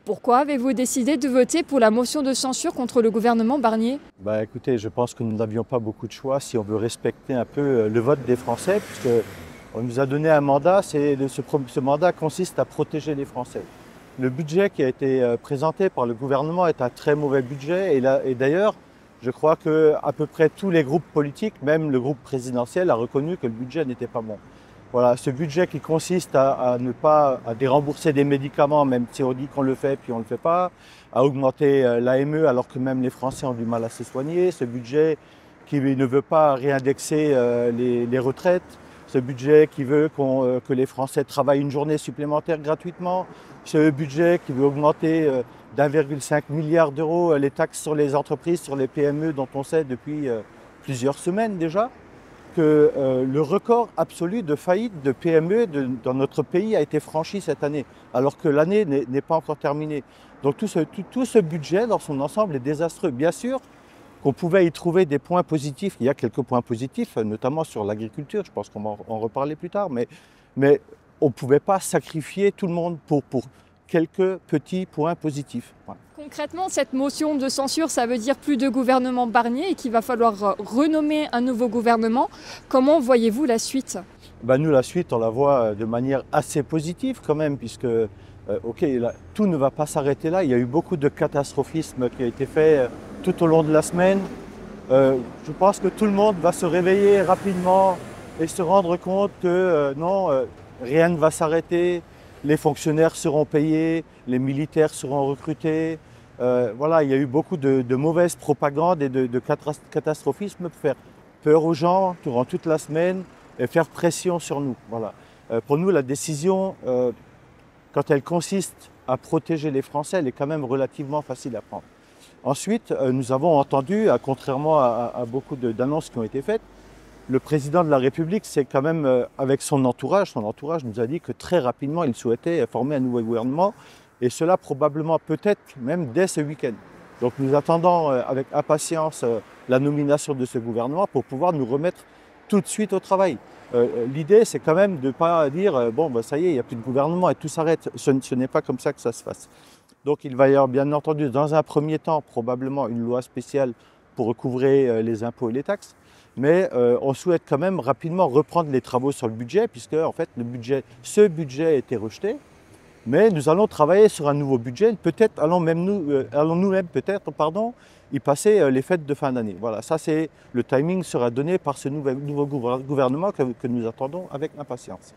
Pourquoi avez-vous décidé de voter pour la motion de censure contre le gouvernement Barnier? Écoutez, je pense que nous n'avions pas beaucoup de choix si on veut respecter un peu le vote des Français, puisque on nous a donné un mandat, ce mandat consiste à protéger les Français. Le budget qui a été présenté par le gouvernement est un très mauvais budget et d'ailleurs, je crois qu'à peu près tous les groupes politiques, même le groupe présidentiel, a reconnu que le budget n'était pas bon. Voilà, ce budget qui consiste à ne pas à dérembourser des médicaments, même si on dit qu'on le fait puis on ne le fait pas, à augmenter l'AME alors que même les Français ont du mal à se soigner, ce budget qui ne veut pas réindexer les retraites, ce budget qui veut que les Français travaillent une journée supplémentaire gratuitement, ce budget qui veut augmenter d'1,5 milliard d'euros les taxes sur les entreprises, sur les PME dont on sait depuis plusieurs semaines déjà que le record absolu de faillite de PME dans notre pays a été franchi cette année, alors que l'année n'est pas encore terminée. Donc tout ce budget dans son ensemble est désastreux. Bien sûr qu'on pouvait y trouver des points positifs, il y a quelques points positifs, notamment sur l'agriculture, je pense qu'on va en reparler plus tard, mais on ne pouvait pas sacrifier tout le monde pour quelques petits points positifs. Ouais. Concrètement, cette motion de censure, ça veut dire plus de gouvernement Barnier et qu'il va falloir renommer un nouveau gouvernement. Comment voyez-vous la suite? Nous, la suite, on la voit de manière assez positive quand même, puisque tout ne va pas s'arrêter là. Il y a eu beaucoup de catastrophisme qui a été fait tout au long de la semaine. Je pense que tout le monde va se réveiller rapidement et se rendre compte que rien ne va s'arrêter. Les fonctionnaires seront payés, les militaires seront recrutés. Voilà, il y a eu beaucoup de mauvaise propagande et de catastrophisme pour faire peur aux gens durant toute la semaine et faire pression sur nous. Voilà. Pour nous, la décision, quand elle consiste à protéger les Français, elle est quand même relativement facile à prendre. Ensuite, nous avons entendu, contrairement à beaucoup d'annonces qui ont été faites, le président de la République, c'est quand même avec son entourage nous a dit que très rapidement, il souhaitait former un nouveau gouvernement, et cela probablement peut-être même dès ce week-end. Donc nous attendons avec impatience la nomination de ce gouvernement pour pouvoir nous remettre tout de suite au travail. L'idée, c'est quand même de ne pas dire ça y est, il n'y a plus de gouvernement et tout s'arrête. Ce n'est pas comme ça que ça se passe. Donc il va y avoir bien entendu, dans un premier temps, probablement une loi spéciale pour recouvrer les impôts et les taxes. Mais on souhaite quand même rapidement reprendre les travaux sur le budget, puisque en fait, ce budget a été rejeté. Mais nous allons travailler sur un nouveau budget. Peut-être allons-nous peut-être y passer les fêtes de fin d'année. Voilà, le timing sera donné par ce nouveau gouvernement que nous attendons avec impatience.